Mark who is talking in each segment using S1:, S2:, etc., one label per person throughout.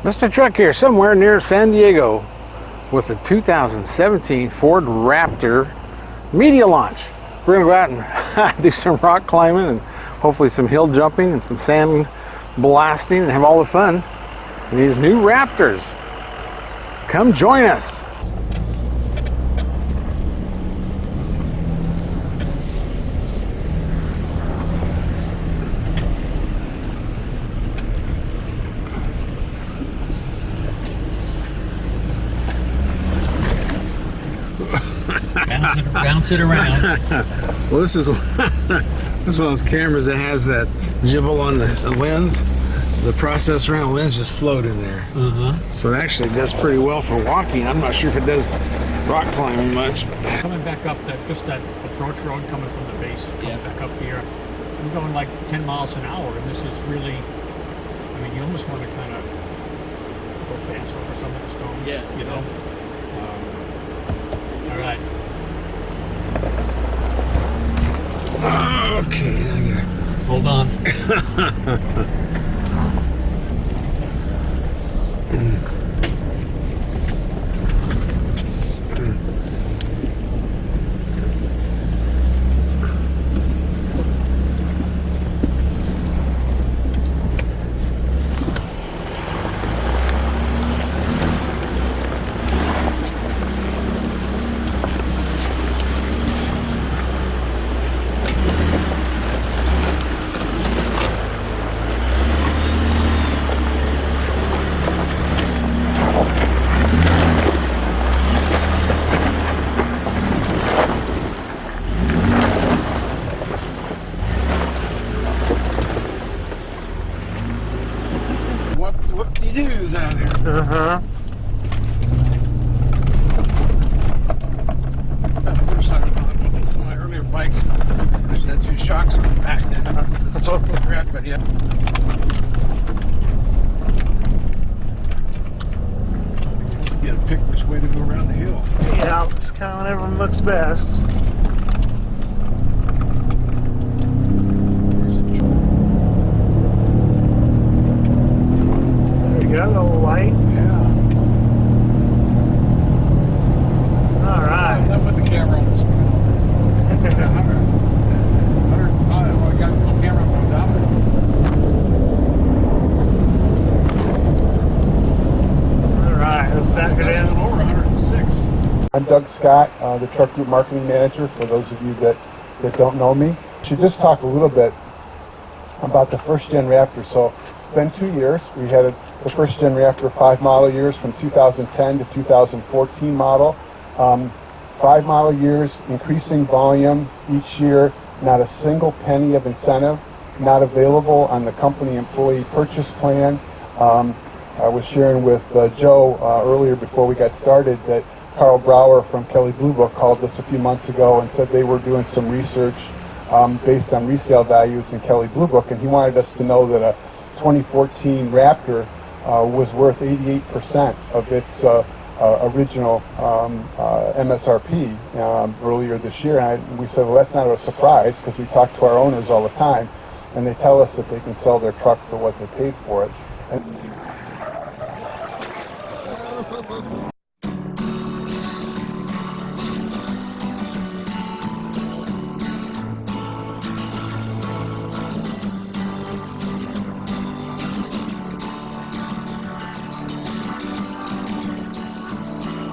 S1: Mr. Truck here, somewhere near San Diego with the 2017 Ford Raptor media launch. We're gonna go out and do some rock climbing and hopefully some hill jumping and some sand blasting and have all the fun in these new Raptors. Come join us.
S2: Bounce it around.
S1: Well, this is one of those cameras that has that jibble on the lens. The process around lens just float in there. So it actually does pretty well for walking. I'm not sure if it does rock climbing much. But
S2: Coming back up just that approach road coming from the base, coming back up here, I'm going like 10 miles an hour, and this is really, I mean, you almost want to kind of go fast over some of the stones, you know? All right.
S1: Okay, I get it.
S2: Hold on.
S1: Whoop-de-doos out here. So I wish I would have on some of my earlier bikes. There's had two shocks on the back that choke the crap, but yeah. Just get to pick which way to go around the hill.
S3: Yeah, just kind of when everyone looks best. Got a little light.
S1: Yeah.
S3: All right.
S1: That put the camera on the screen. 105. Well, I got the camera on the
S3: All right. Let's back it in.
S1: Over 106.
S4: I'm Doug Scott, the Truck Group Marketing Manager, for those of you that don't know me. I should just talk a little bit about the first gen Raptor. So it's been 2 years. We had the first gen Raptor 5 model years from 2010 to 2014 model. 5 model years, increasing volume each year, not a single penny of incentive, not available on the company employee purchase plan. I was sharing with Joe earlier before we got started that Carl Brower from Kelley Blue Book called us a few months ago and said they were doing some research based on resale values in Kelley Blue Book, and he wanted us to know that a 2014 Raptor was worth 88% of its original MSRP earlier this year. And we said, well, that's not a surprise because we talk to our owners all the time, and they tell us that they can sell their truck for what they paid for it.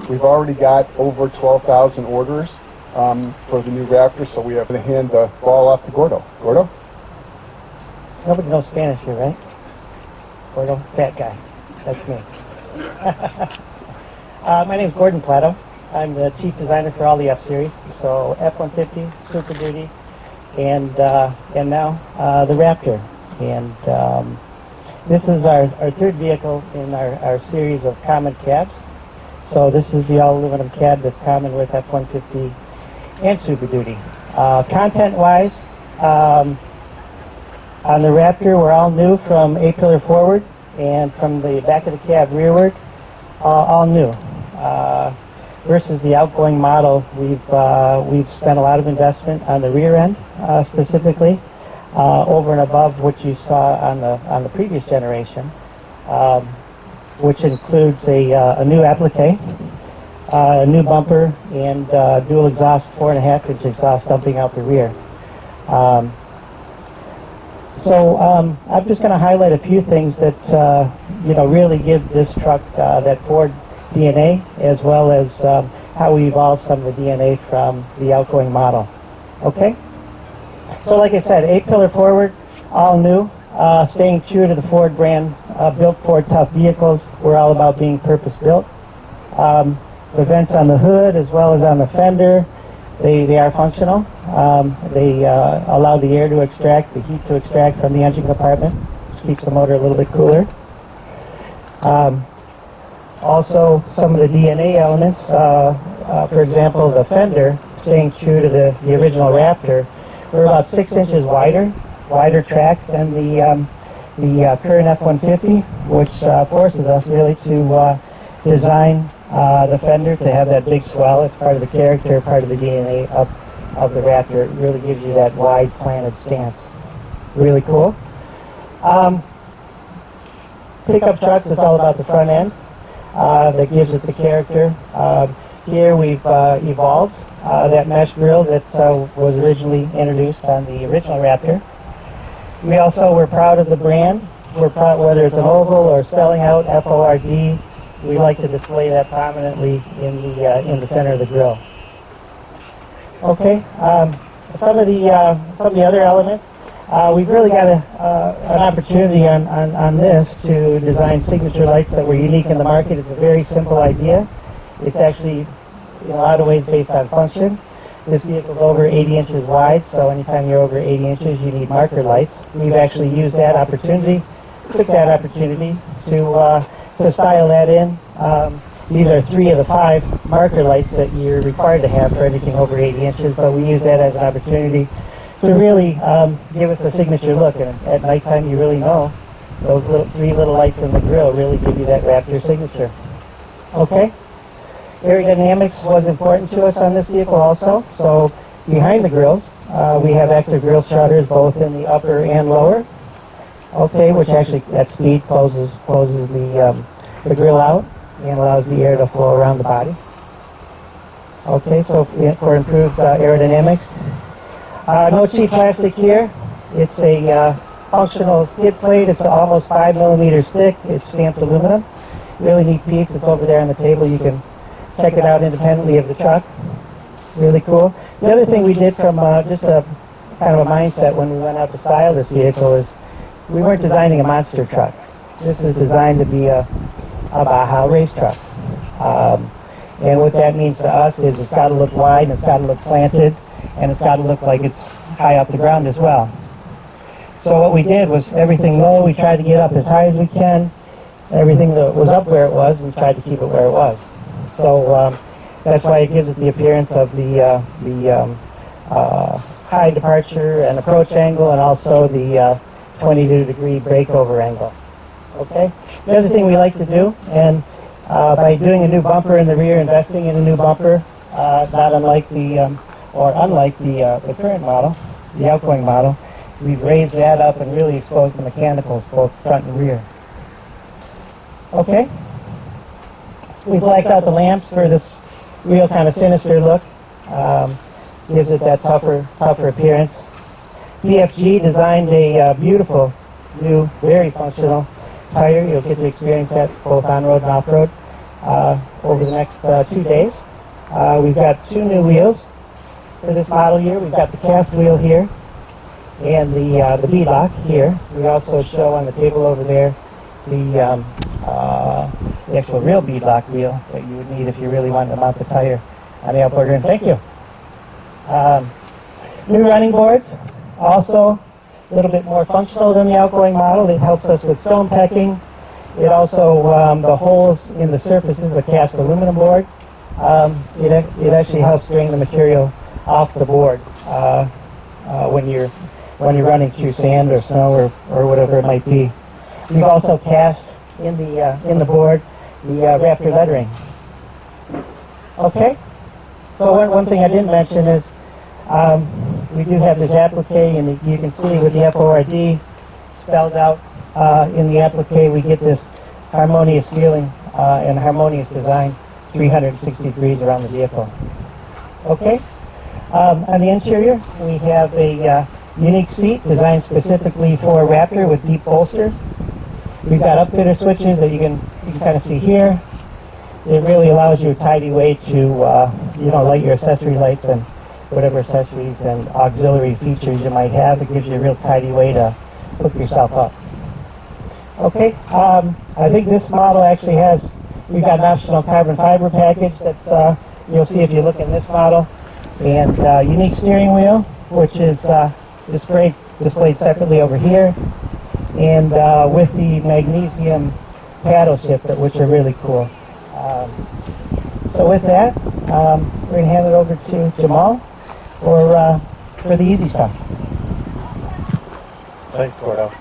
S4: We've already got over 12,000 orders for the new Raptor, so we have to hand the ball off to Gordo. Gordo?
S5: Nobody knows Spanish here, right? Gordo? Fat guy. That's me. My name's Gordon Plato. I'm the chief designer for all the F-Series, so F-150, Super Duty, and now the Raptor. And this is our third vehicle in our series of common cabs. So this is the all-aluminum cab that's common with F-150 and Super Duty. Content-wise, on the Raptor, we're all new from A-pillar forward, and from the back of the cab rearward, all new. Versus the outgoing model, we've spent a lot of investment on the rear end specifically, over and above what you saw on the previous generation. which includes a new applique, a new bumper, and dual exhaust 4.5-inch exhaust dumping out the rear. I'm just going to highlight a few things that really give this truck that Ford DNA, as well as how we evolved some of the DNA from the outgoing model. Okay? So like I said, 8-pillar forward, all new, staying true to the Ford brand, built Ford tough vehicles. We're all about being purpose-built. The vents on the hood as well as on the fender, they are functional. They allow the air to extract, the heat to extract from the engine compartment, which keeps the motor a little bit cooler. Also, some of the DNA elements, for example, the fender, staying true to the original Raptor, we're about 6 inches wider track than the current F-150, which forces us really to design the fender to have that big swell. It's part of the character, part of the DNA of the Raptor. It really gives you that wide planted stance. Really cool. Pickup trucks, it's all about the front end. That gives it the character. Here we've evolved that mesh grille that was originally introduced on the original Raptor. We also were proud of the brand. We're proud, whether it's an oval or spelling out F-O-R-D, we like to display that prominently in the center of the grille. Okay, some of the other elements. We've really got an opportunity on this to design signature lights that were unique in the market. It's a very simple idea. It's actually in a lot of ways based on function. This vehicle is over 80 inches wide, so anytime you're over 80 inches, you need marker lights. We've actually used that opportunity, took that opportunity to style that in. These are 3 of the 5 marker lights that you're required to have for anything over 80 inches, but we use that as an opportunity to really give us a signature look. And at nighttime, you really know those 3 little lights in the grille really give you that Raptor signature. Okay? Aerodynamics was important to us on this vehicle also. So behind the grills, we have active grill shutters both in the upper and lower. Okay, which actually at speed closes the grill out and allows the air to flow around the body. Okay, so for improved aerodynamics. No cheap plastic here. It's a functional skid plate. It's almost 5 millimeters thick. It's stamped aluminum. Really neat piece. It's over there on the table. You can check it out independently of the truck. Really cool. The other thing we did from just a kind of a mindset when we went out to style this vehicle is we weren't designing a monster truck. This is designed to be a Baja race truck. And what that means to us is it's got to look wide, and it's got to look planted, and it's got to look like it's high off the ground as well. So what we did was everything low, we tried to get up as high as we can. Everything that was up where it was, we tried to keep it where it was. So that's why it gives it the appearance of the high departure and approach angle, and also the 22-degree breakover angle. Okay. The other thing we like to do, and by doing a new bumper in the rear, investing in a new bumper, not unlike unlike the current model, the outgoing model, we've raised that up and really exposed the mechanicals both front and rear. Okay. We blacked out the lamps for this real kind of sinister look. Gives it that tougher appearance. PFG designed a beautiful, new, very functional tire. You'll get to experience that both on-road and off-road over the next 2 days. We've got 2 new wheels for this model here. We've got the cast wheel here and the beadlock here. We also show on the table over there the actual real beadlock wheel that you would need if you really wanted to mount the tire on the outboard rim. Thank you. New running boards, also a little bit more functional than the outgoing model. It helps us with stone pecking. It also, the holes in the surfaces are cast aluminum board. It actually helps drain the material off the board when you're running through sand or snow or whatever it might be. We've also cast in the board the Raptor lettering. Okay. So one thing I didn't mention is we do have this applique, and you can see with the FORD spelled out in the applique, we get this harmonious feeling and harmonious design 360 degrees around the vehicle. Okay, on the interior we have a unique seat designed specifically for Raptor with deep bolsters. We've got upfitter switches that you can kind of see here. It really allows you a tidy way to light your accessory lights and whatever accessories and auxiliary features you might have. It gives you a real tidy way to hook yourself up. Okay, I think this model actually has, we've got an optional carbon fiber package that you'll see if you look in this model, and unique steering wheel, which is displayed separately over here, and with the magnesium paddle shift, which are really cool. So with that, we're going to hand it over to Jamal for the easy stuff.
S6: Thanks, Gordo.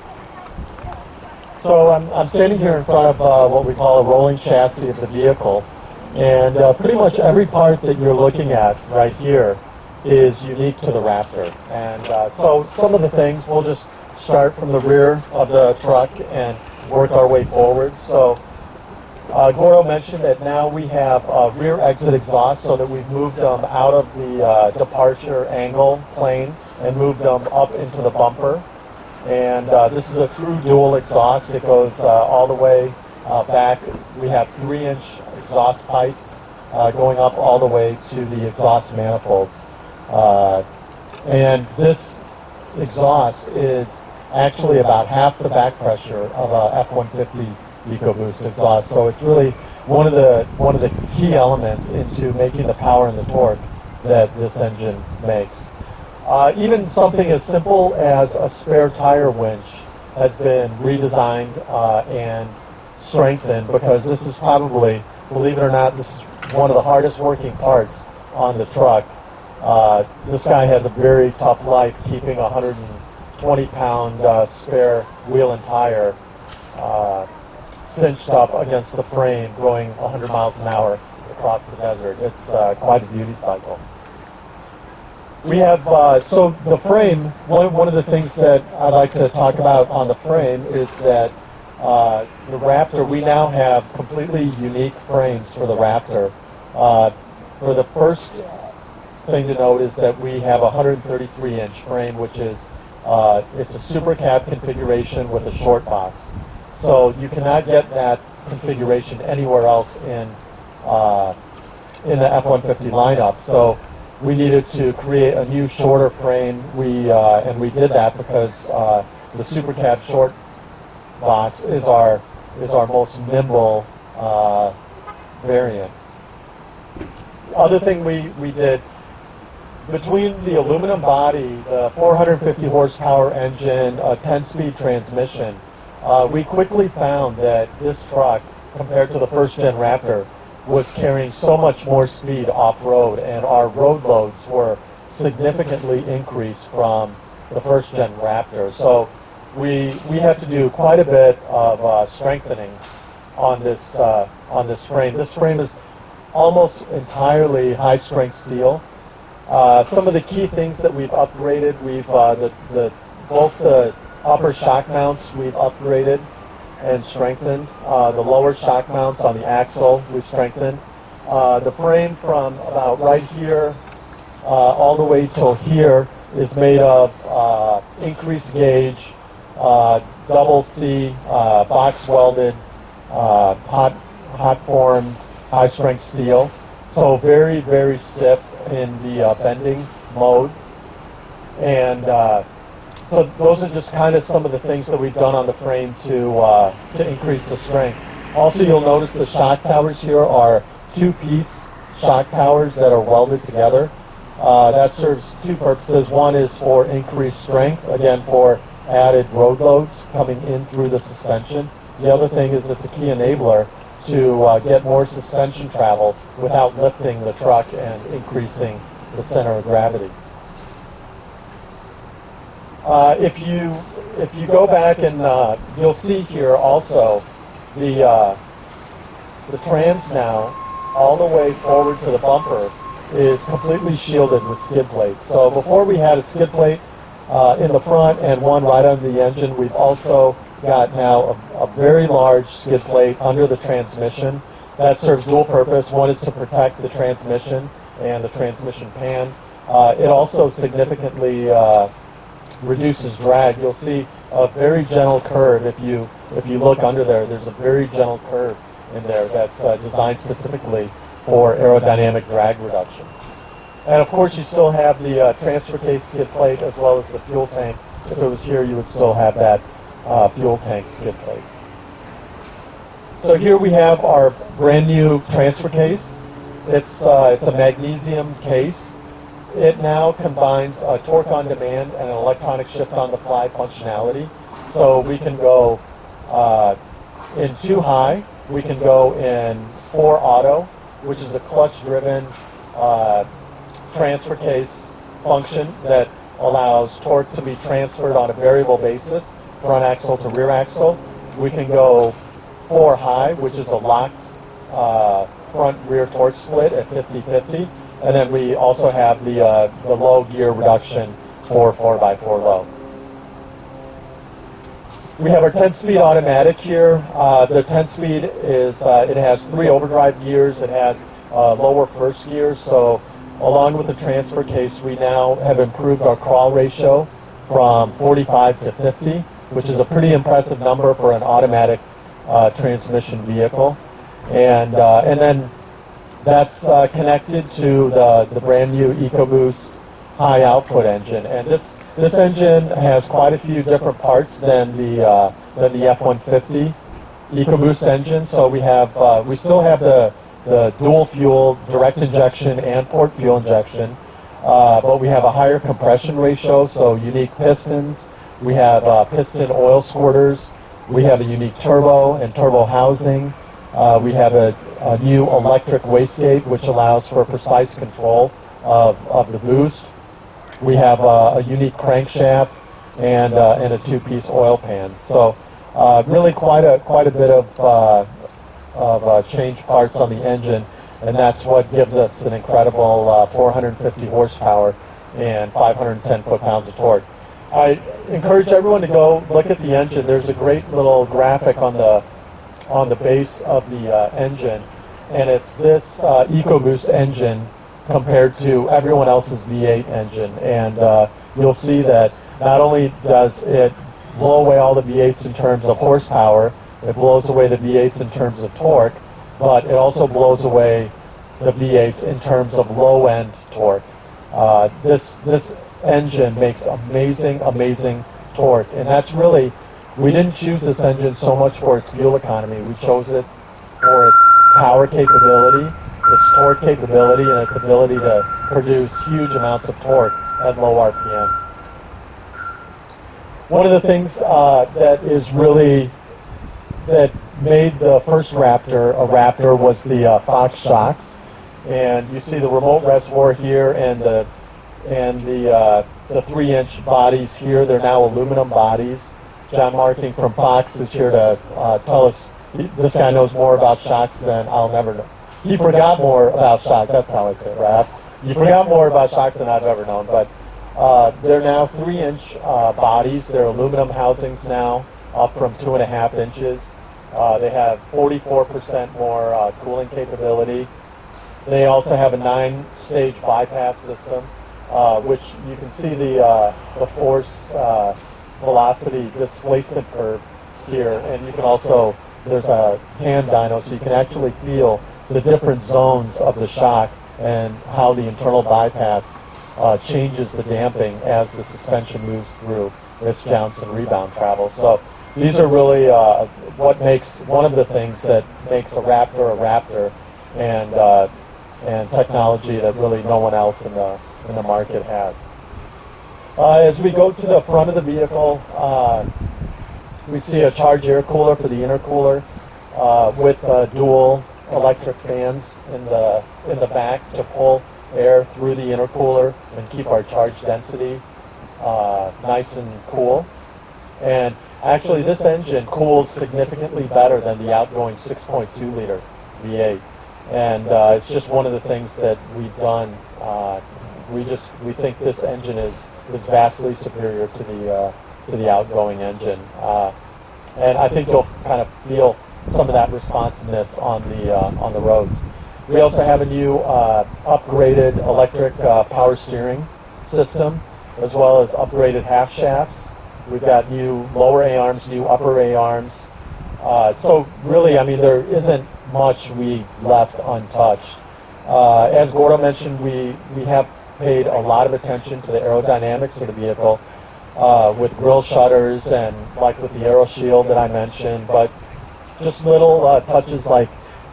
S6: So I'm standing here in front of what we call a rolling chassis of the vehicle, and pretty much every part that you're looking at right here is unique to the Raptor. And so some of the things, we'll just start from the rear of the truck and work our way forward. So Gordo mentioned that now we have rear exit exhaust, so that we've moved them out of the departure angle plane and moved them up into the bumper. And this is a true dual exhaust. It goes all the way back. We have 3-inch exhaust pipes going up all the way to the exhaust manifolds. And this exhaust is actually about half the back pressure of a F-150 EcoBoost exhaust. So it's really one of the key elements into making the power and the torque that this engine makes. Even something as simple as a spare tire winch has been redesigned and strengthened, because this is probably, believe it or not, this is one of the hardest working parts on the truck. This guy has a very tough life keeping a 120-pound spare wheel and tire cinched up against the frame going 100 miles an hour across the desert. It's quite a beauty cycle. We have, so the frame, one of the things that I'd like to talk about on the frame is that the Raptor, we now have completely unique frames for the Raptor. For the first thing to note is that we have a 133-inch frame, which is, it's a super cab configuration with a short box. So you cannot get that configuration anywhere else in the F-150 lineup. So we needed to create a new shorter frame. And we did that because the Super Cab short box is our most nimble variant. Other thing we did, between the aluminum body, the 450 horsepower engine, a 10-speed transmission, we quickly found that this truck, compared to the first-gen Raptor, was carrying so much more speed off-road, and our road loads were significantly increased from the first-gen Raptor. So we had to do quite a bit of strengthening on this frame. This frame is almost entirely high-strength steel. Some of the key things that we've upgraded, both the upper shock mounts we've upgraded and strengthened. The lower shock mounts on the axle we've strengthened. The frame from about right here all the way till here is made of increased gauge, double C, box welded, hot formed, high strength steel. So very, very stiff in the bending mode. And so those are just kind of some of the things that we've done on the frame to increase the strength. Also, you'll notice the shock towers here are two-piece shock towers that are welded together. That serves two purposes. One is for increased strength, again for added road loads coming in through the suspension. The other thing is it's a key enabler to get more suspension travel without lifting the truck and increasing the center of gravity. If you go back and you'll see here also the trans now all the way forward to the bumper is completely shielded with skid plates. So before we had a skid plate in the front and one right under the engine, we've also got now a very large skid plate under the transmission that serves dual purpose. One is to protect the transmission and the transmission pan. It also significantly reduces drag. You'll see a very gentle curve if you look under there. There's a very gentle curve in there that's designed specifically for aerodynamic drag reduction. And of course, you still have the transfer case skid plate as well as the fuel tank. If it was here, you would still have that fuel tank skid plate. So here we have our brand new transfer case. It's a magnesium case. It now combines torque on demand and an electronic shift on the fly functionality. So we can go in 2 high, we can go in 4 auto, which is a clutch driven transfer case function that allows torque to be transferred on a variable basis, front axle to rear axle. We can go 4 high, which is a locked front rear torque split at 50-50. And then we also have the low gear reduction for 4x4 low. We have our 10-speed automatic here. The 10-speed is, it has 3 overdrive gears. It has lower first gear. So along with the transfer case, we now have improved our crawl ratio from 45 to 50, which is a pretty impressive number for an automatic transmission vehicle. And then that's connected to the brand new EcoBoost high output engine. And this engine has quite a few different parts than the F-150 EcoBoost engine. So we still have the dual fuel direct injection and port fuel injection, but we have a higher compression ratio, so unique pistons. We have piston oil squirters. We have a unique turbo and turbo housing. We have a new electric wastegate, which allows for precise control of the boost. We have a unique crankshaft and a 2-piece oil pan. So really quite a bit of change parts on the engine, and that's what gives us an incredible 450 horsepower and 510 foot-pounds of torque. I encourage everyone to go look at the engine. There's a great little graphic on the base of the engine, and it's this EcoBoost engine compared to everyone else's V8 engine. And you'll see that not only does it blow away all the V8s in terms of horsepower, it blows away the V8s in terms of torque, but it also blows away the V8s in terms of low-end torque. This engine makes amazing torque, and that's really, we didn't choose this engine so much for its fuel economy. We chose it for its power capability, its torque capability, and its ability to produce huge amounts of torque at low RPM. One of the things that made the first Raptor a Raptor was the Fox shocks, and you see the remote reservoir here and the 3-inch bodies here. They're now aluminum bodies. John Marking from Fox is here to tell us. This guy knows more about shocks than I'll never know. He forgot more about shocks. That's how I say it, right? You forgot more about shocks than I've ever known. But they're now 3-inch bodies. They're aluminum housings now, up from 2.5 inches. They have 44% more cooling capability. They also have a 9-stage bypass system, which you can see the force velocity displacement curve here, and you can also, there's a hand dyno, so you can actually feel the different zones of the shock and how the internal bypass changes the damping as the suspension moves through its jounce and rebound travel. So these are really one of the things that makes a Raptor, and technology that really no one else in the market has. As we go to the front of the vehicle, we see a charged air cooler for the intercooler with dual electric fans in the back to pull air through the intercooler and keep our charge density nice and cool. And actually, this engine cools significantly better than the outgoing 6.2 liter V8, and it's just one of the things that we've done. We think this engine is vastly superior to the outgoing engine. and I think you'll kind of feel some of that responsiveness on the roads. We also have a new upgraded electric power steering system, as well as upgraded half shafts. We've got new lower A-arms, new upper A-arms. So really, I mean, there isn't much we've left untouched. As Gordo mentioned, we have paid a lot of attention to the aerodynamics of the vehicle with grille shutters and like with the aero shield that I mentioned, but just little touches like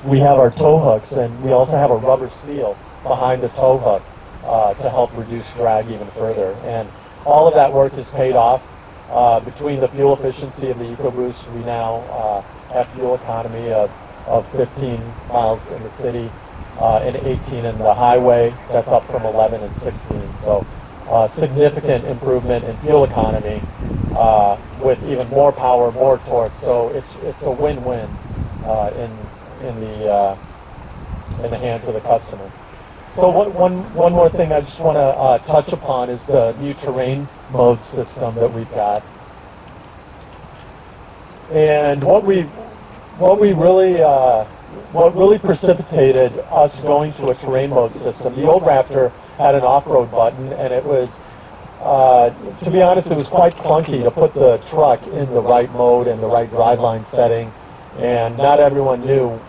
S6: we have our tow hooks, and we also have a rubber seal behind the tow hook to help reduce drag even further. And all of that work is paid off. Between the fuel efficiency of the EcoBoost, we now have fuel economy of 15 miles in the city and 18 in the highway. That's up from 11 and 16. So significant improvement in fuel economy with even more power, more torque. So it's a win-win in the hands of the customer. So one more thing I just want to touch upon is the new terrain mode system that we've got. And what really precipitated us going to a terrain mode system. The old Raptor had an off-road button, and it was, to be honest, it was quite clunky to put the truck in the right mode and the right driveline setting, and not everyone knew,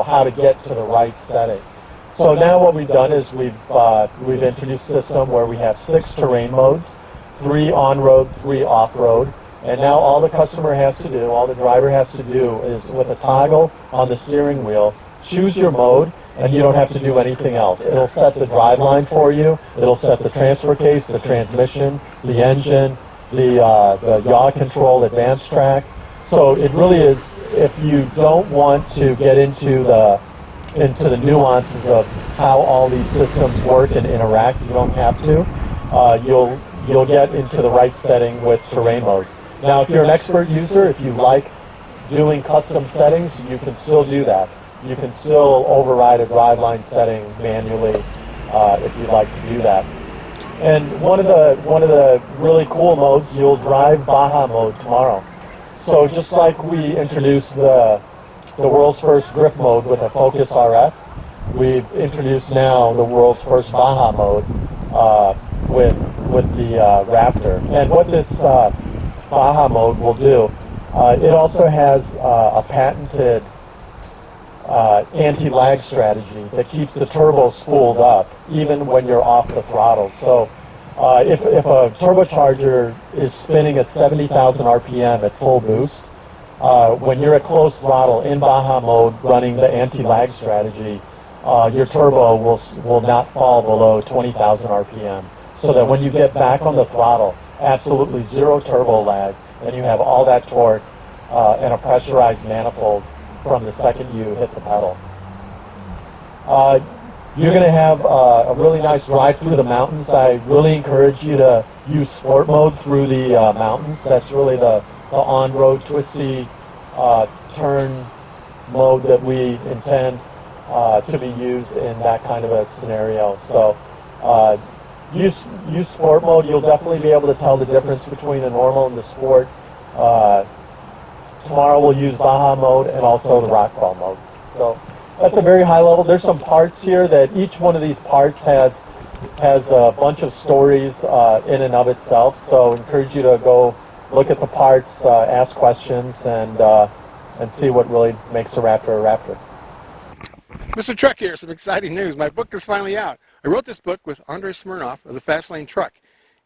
S6: how to get to the right setting. So now what we've done is we've introduced a system where we have 6 terrain modes, 3 on-road, 3 off-road, and now all the customer has to do, all the driver has to do is with a toggle on the steering wheel, choose your mode, and you don't have to do anything else. It'll set the driveline for you, it'll set the transfer case, the transmission, the engine, the yaw control, advanced track. So it really is, if you don't want to get into the nuances of how all these systems work and interact, you don't have to. You'll get into the right setting with terrain modes. Now, if you're an expert user, if you like doing custom settings, you can still do that. You can still override a driveline setting manually if you'd like to do that. And one of the really cool modes, you'll drive Baja mode tomorrow. So just like we introduced the world's first drift mode with a Focus RS, we've introduced now the world's first Baja mode with the Raptor. And what this Baja mode will do, it also has a patented anti-lag strategy that keeps the turbo spooled up even when you're off the throttle. So if a turbocharger is spinning at 70,000 RPM at full boost, when you're at close throttle in Baja mode running the anti-lag strategy, your turbo will not fall below 20,000 RPM, so that when you get back on the throttle, absolutely zero turbo lag, and you have all that torque and a pressurized manifold from the second you hit the pedal. You're going to have a really nice drive through the mountains. I really encourage you to use sport mode through the mountains. That's really the on-road twisty turn mode that we intend to be used in that kind of a scenario. So use sport mode. You'll definitely be able to tell the difference between the normal and the sport. Tomorrow we'll use Baja mode and also the rock crawl mode. So that's a very high level. There's some parts here that each one of these parts has a bunch of stories in and of itself. So I encourage you to go look at the parts, ask questions, and see what really makes a Raptor a Raptor.
S1: Mr. Truck here, some exciting news. My book is finally out. I wrote this book with Andre Smirnoff of the Fast Lane Truck.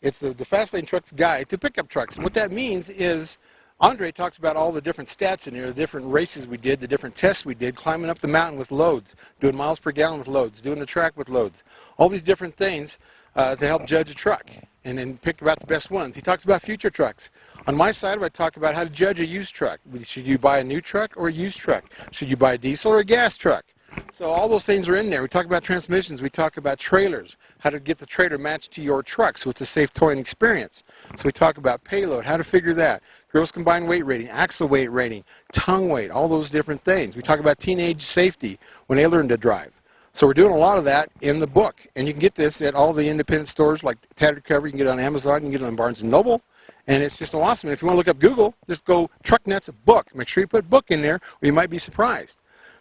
S1: It's the Fast Lane Truck's guide to pickup trucks. And what that means is Andre talks about all the different stats in here, the different races we did, the different tests we did, climbing up the mountain with loads, doing miles per gallon with loads, doing the track with loads, all these different things to help judge a truck and then pick about the best ones. He talks about future trucks. On my side, I talk about how to judge a used truck. Should you buy a new truck or a used truck? Should you buy a diesel or a gas truck? So all those things are in there. We talk about transmissions. We talk about trailers, how to get the trailer matched to your truck so it's a safe towing experience. So we talk about payload, how to figure that, gross combined weight rating, axle weight rating, tongue weight, all those different things. We talk about teenage safety when they learn to drive. So we're doing a lot of that in the book. And you can get this at all the independent stores like Tattered Cover. You can get it on Amazon. You can get it on Barnes & Noble. And it's just awesome. If you want to look up Google, just go Truck Nuts book. Make sure you put book in there, or you might be surprised.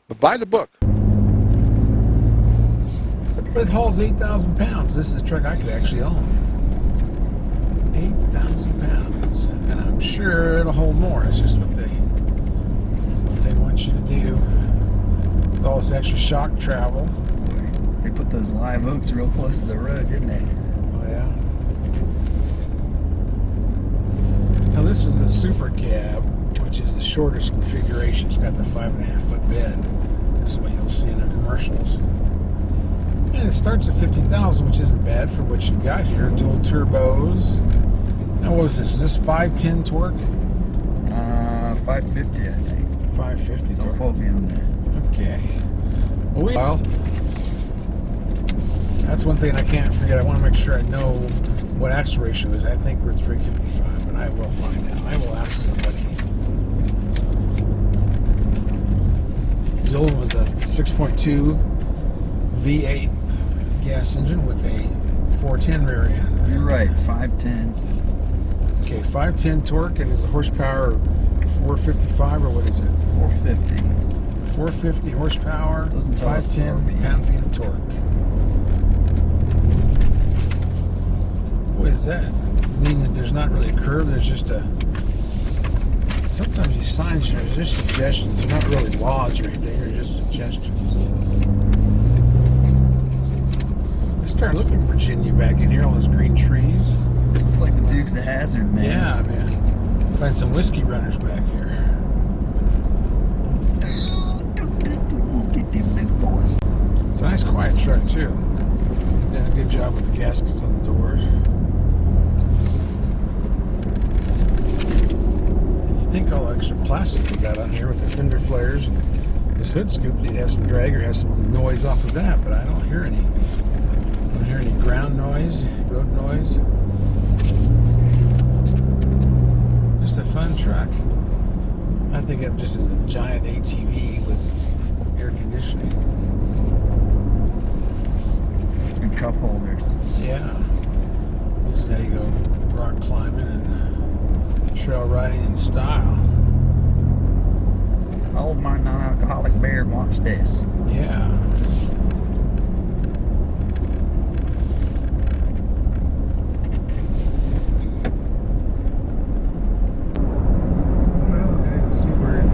S1: But buy the book. But it hauls 8,000 pounds. This is a truck I could actually own. 8,000 pounds. And I'm sure it'll hold more. It's just what they want you to do. With all this extra shock travel.
S7: They put those live oaks real close to the road, didn't they?
S1: Oh, yeah. Now, this is the Super Cab, which is the shortest configuration. It's got the 5.5 foot bed. This is what you'll see in their commercials. And it starts at 50,000, which isn't bad for what you've got here. Dual turbos. Now, what was this? Is this 510 torque?
S7: 550, I think.
S1: 550
S7: Don't
S1: torque.
S7: quote me on that.
S1: Okay. Well, that's one thing I can't forget. I want to make sure I know what axle ratio is. I think we're 355, but I will find out. I will ask somebody. The old one was a 6.2 V8 gas engine with a 410 rear end.
S7: You're right, 510.
S1: Okay, 510 torque, and is the horsepower 455 or what is it?
S7: 450.
S1: 450 horsepower,
S7: Doesn't tell us
S1: 510 pound-feet of torque. What is that? Meaning that there's not really a curve, there's just a... Sometimes these signs, you know, they're just suggestions. They're not really laws or anything, they're just suggestions. I started looking at Virginia back in here, all those green trees.
S7: This looks like the Dukes of Hazzard, man.
S1: Yeah, man. Find some whiskey runners back here. It's a nice quiet truck too. Done a good job with the gaskets on the doors. And you think all the extra plastic they got on here with the fender flares and this hood scoop, they'd have some drag or have some noise off of that, but I don't hear any. I don't hear any ground noise, road noise. Just a fun truck. I think it just is a giant ATV with air conditioning.
S7: And cup holders.
S1: Yeah. This is how you go rock climbing and trail riding in style.
S7: Hold my non-alcoholic beer and watch this.
S1: Yeah. Well, I didn't see where it is.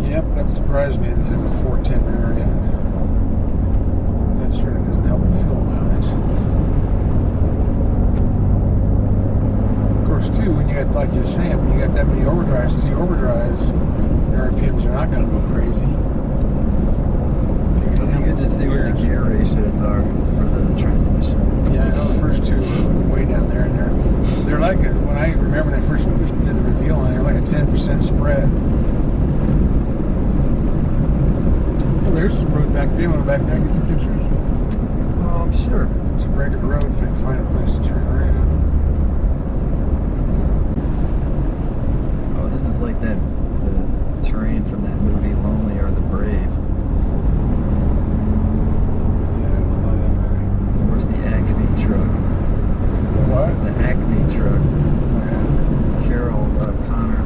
S1: Yep, that surprised me. This is a 410 rear end. That sure doesn't help the fuel mileage. Of course, too, when you got, like you were saying, when you got that many overdrives, your RPMs are not going to go crazy.
S7: It'll be good to see what the gear ratios are for the transmission.
S1: Yeah, I know the first two are way down there, and they're like when I remember when I first did the reveal on, they're like a 10% spread. Well, there's some road back there. You want to go back there and get some pictures?
S7: Oh, I'm sure.
S1: It's a regular road if I can find a place to turn around.
S7: Oh, this is like the terrain from that movie Lonely or the Brave.
S1: Yeah, I don't know that movie.
S7: Where's the Acme truck?
S1: What?
S7: The Acme truck. Carol Connor.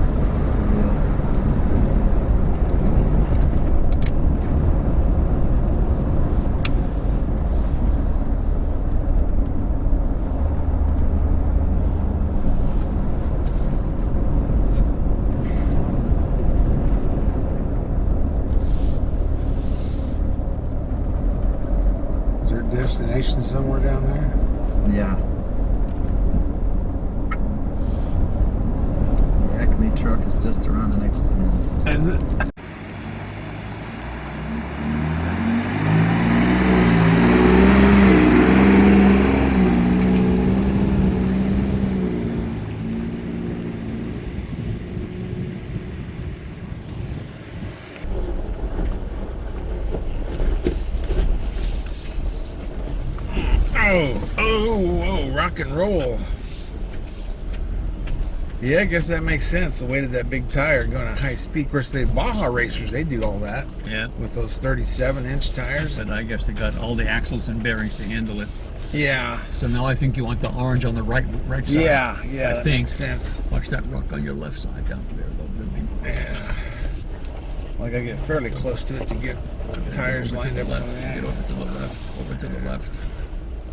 S1: Is there a destination somewhere down there?
S7: Yeah. The Acme truck is just around the next bend.
S1: Is it? Oh, rock and roll. Yeah, I guess that makes sense. The weight of that big tire going at high speed. Of course, the Baja racers, they do all that
S2: Yeah.
S1: with those 37-inch tires.
S2: But I guess they got all the axles and bearings to handle it.
S1: Yeah.
S2: So now I think you want the orange on the right side.
S1: Yeah,
S2: I
S1: that
S2: think.
S1: makes sense.
S2: Watch that rock on your left side down there.
S1: Yeah. Like I get fairly close to it to get the tires
S2: Over to
S1: lined
S2: the
S1: up.
S2: left.
S1: on that.
S2: Get over to the left. Over to the left.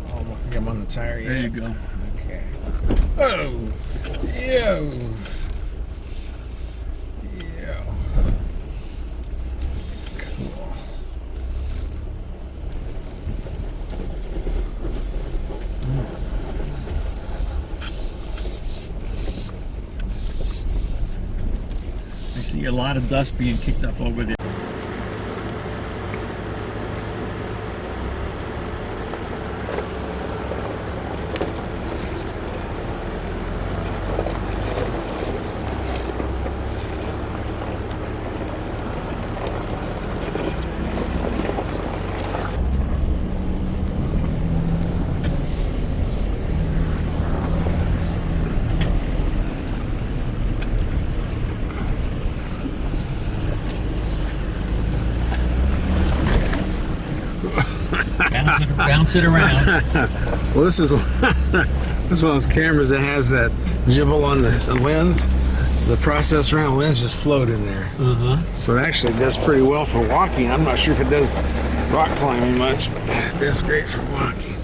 S1: Oh, I don't think I'm on the tire yet.
S2: There you go.
S1: Okay. Oh! Yo! Yo. Cool.
S2: I see a lot of dust being kicked up over there. Bounce it around.
S1: Well, this is this is one of those cameras that has that gibble on the lens. The process around lens just float in there. So it actually does pretty well for walking. I'm not sure if it does rock climbing much, but that's great for walking.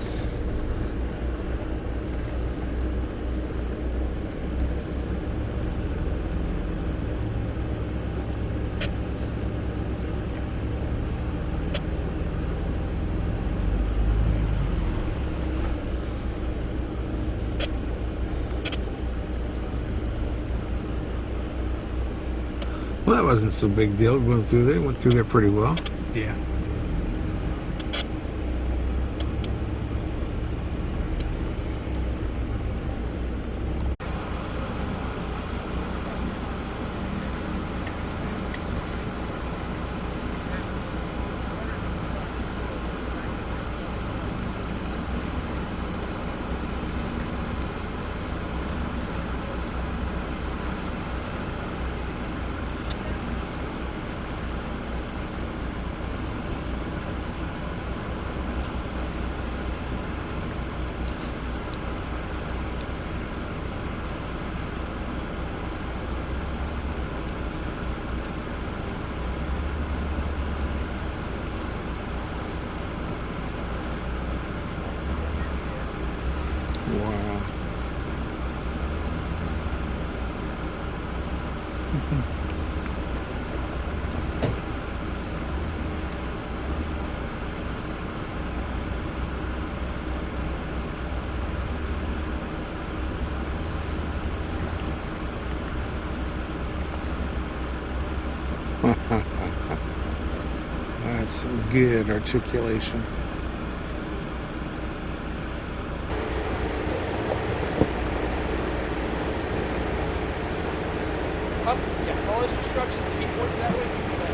S1: Well, that wasn't so big deal going through there. Went through there pretty well.
S2: Yeah.
S1: Wow. That's some good articulation.
S8: Follow his instructions. If he points that way, you do that.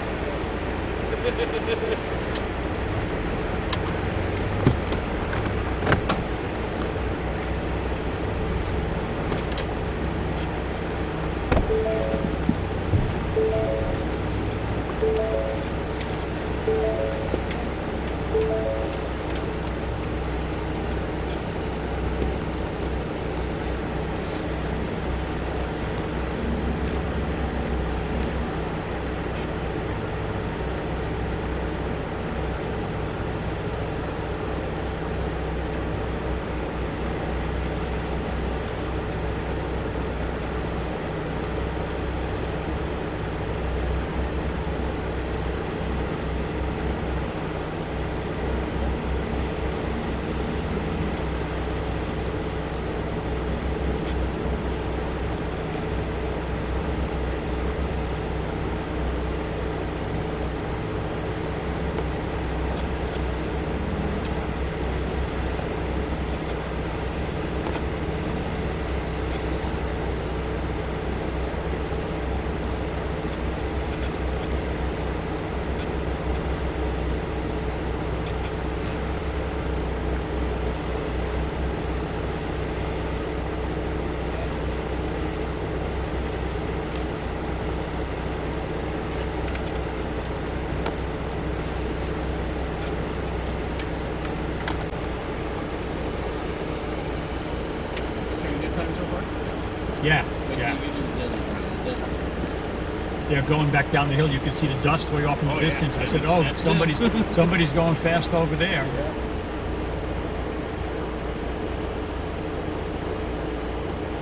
S2: Yeah,
S8: Wait till
S2: yeah.
S8: you do the desert run.
S2: They're going back down the hill. You can see the dust way off in the
S8: Oh, yeah.
S2: distance. I said, "Oh,
S8: That's
S2: somebody's going fast over there."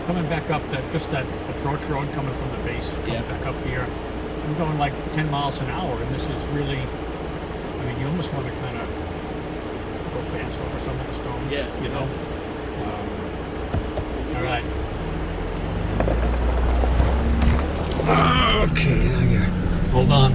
S2: Coming back up that approach road coming from the base, coming back up here. I'm going like 10 miles an hour, and this is really. I mean, you almost want to kind of go fast over some of the stones.
S8: Yeah.
S2: You know. All right.
S1: Okay, I got it.
S2: Hold on.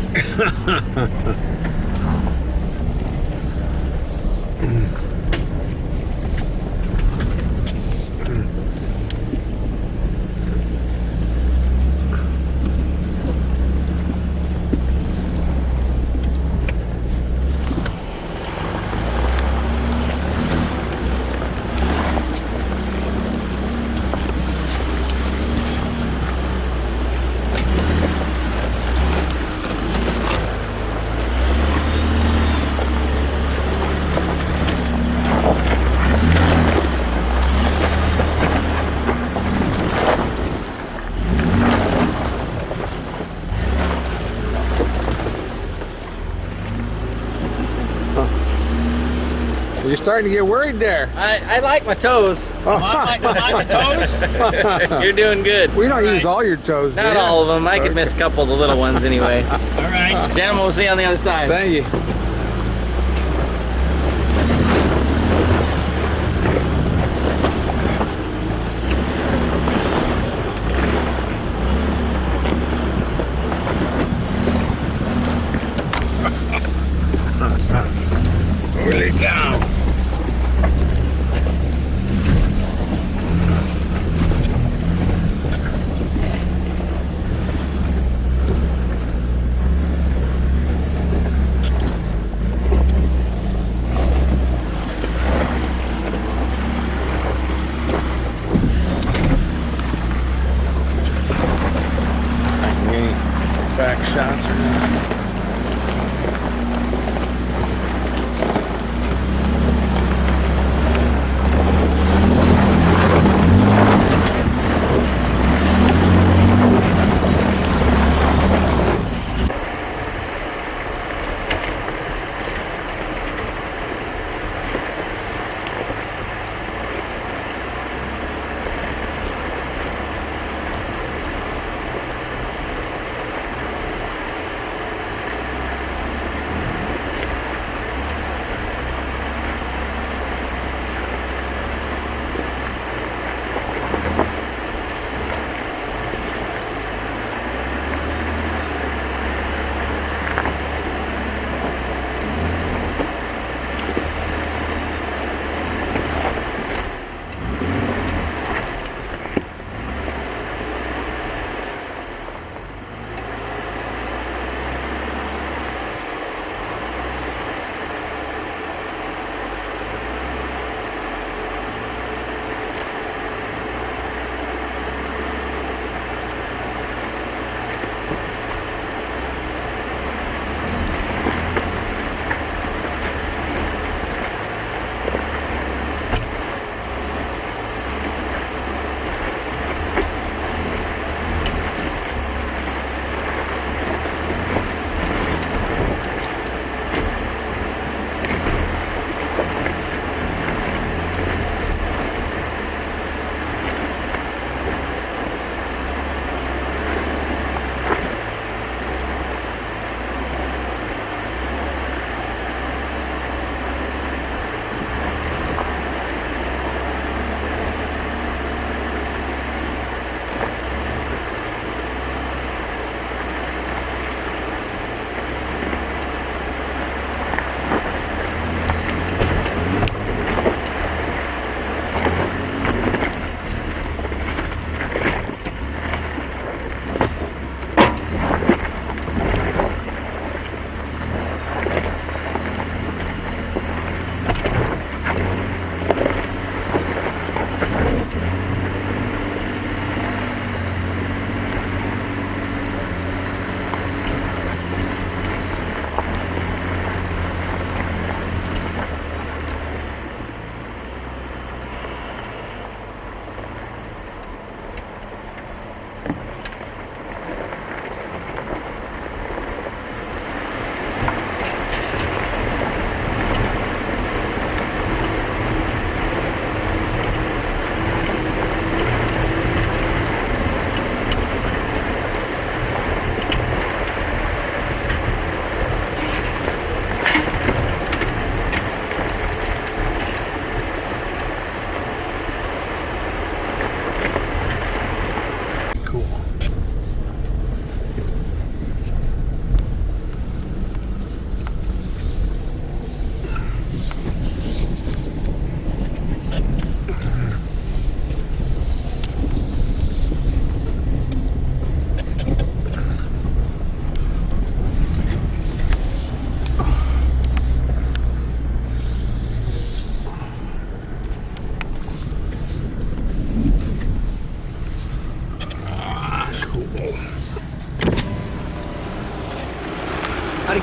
S1: You're starting to get worried there.
S8: I like my toes.
S2: Am I the toes?
S8: You're doing good.
S1: We don't use all your toes.
S8: Not
S1: man.
S8: all of them. I could miss a couple of the little ones anyway.
S2: All right.
S8: Gentlemen, we'll see you on the other side.
S1: Thank you. Holy cow. Back shots or not.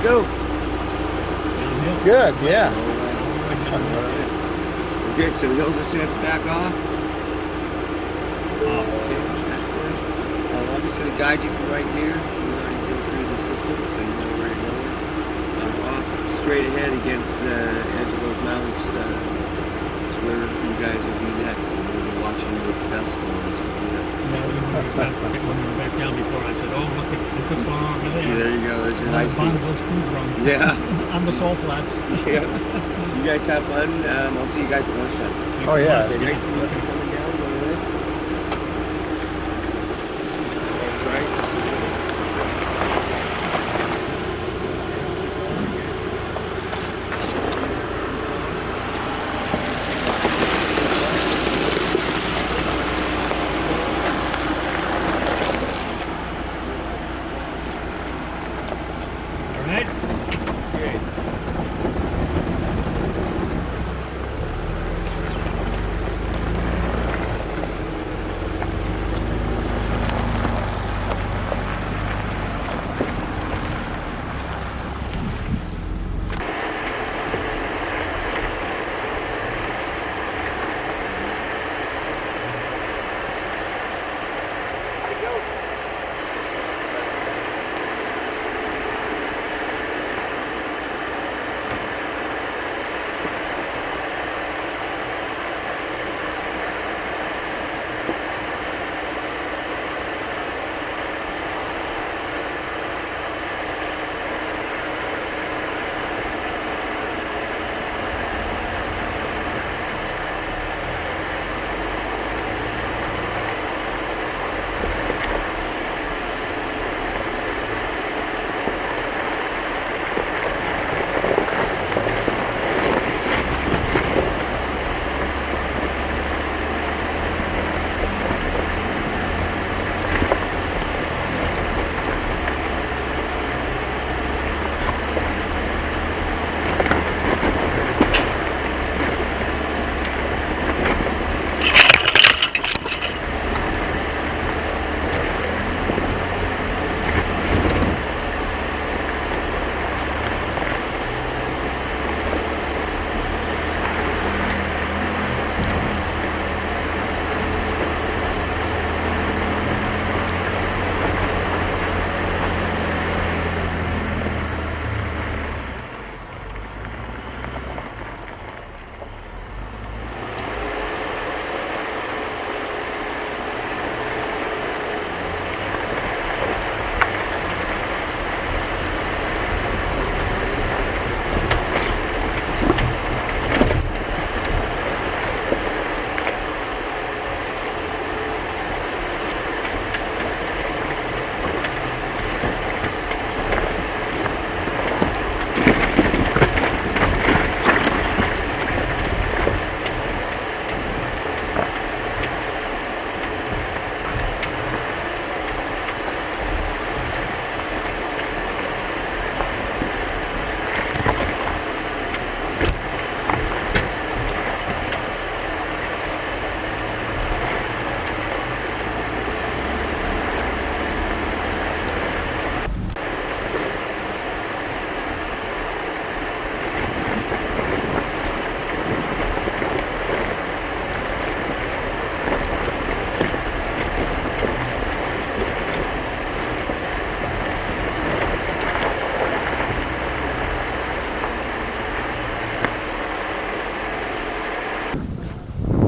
S9: go.
S2: Downhill.
S1: Good, yeah.
S9: Okay, so hills are sense back off.
S2: Off.
S9: Okay, excellent. I'm just going to guide you from right here. You've already been through the system, so you know where you're going. Off straight ahead against the edge of those mountains. Is where you guys will be next, and we'll be watching the best ones.
S2: Yeah, when we were back down before, I said, "Oh, look what's going on over there."
S9: Yeah, there you go. There's your nice view.
S2: Bonneville's food run.
S9: Yeah.
S2: On the salt flats.
S9: Yeah. You guys have fun. I'll see you guys at lunchtime.
S1: Oh, yeah.
S9: Okay, thanks so much for coming down. That's right.
S2: All right.
S9: Okay.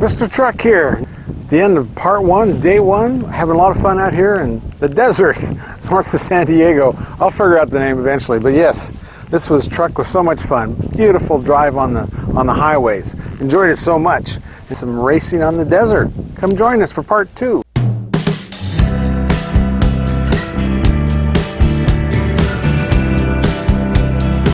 S1: Mr. Truck here. The end of part one, day one. Having a lot of fun out here in the desert north of San Diego. I'll figure out the name eventually, but yes, this truck was so much fun. Beautiful drive on the highways. Enjoyed it so much. And some racing on the desert. Come join us for part two.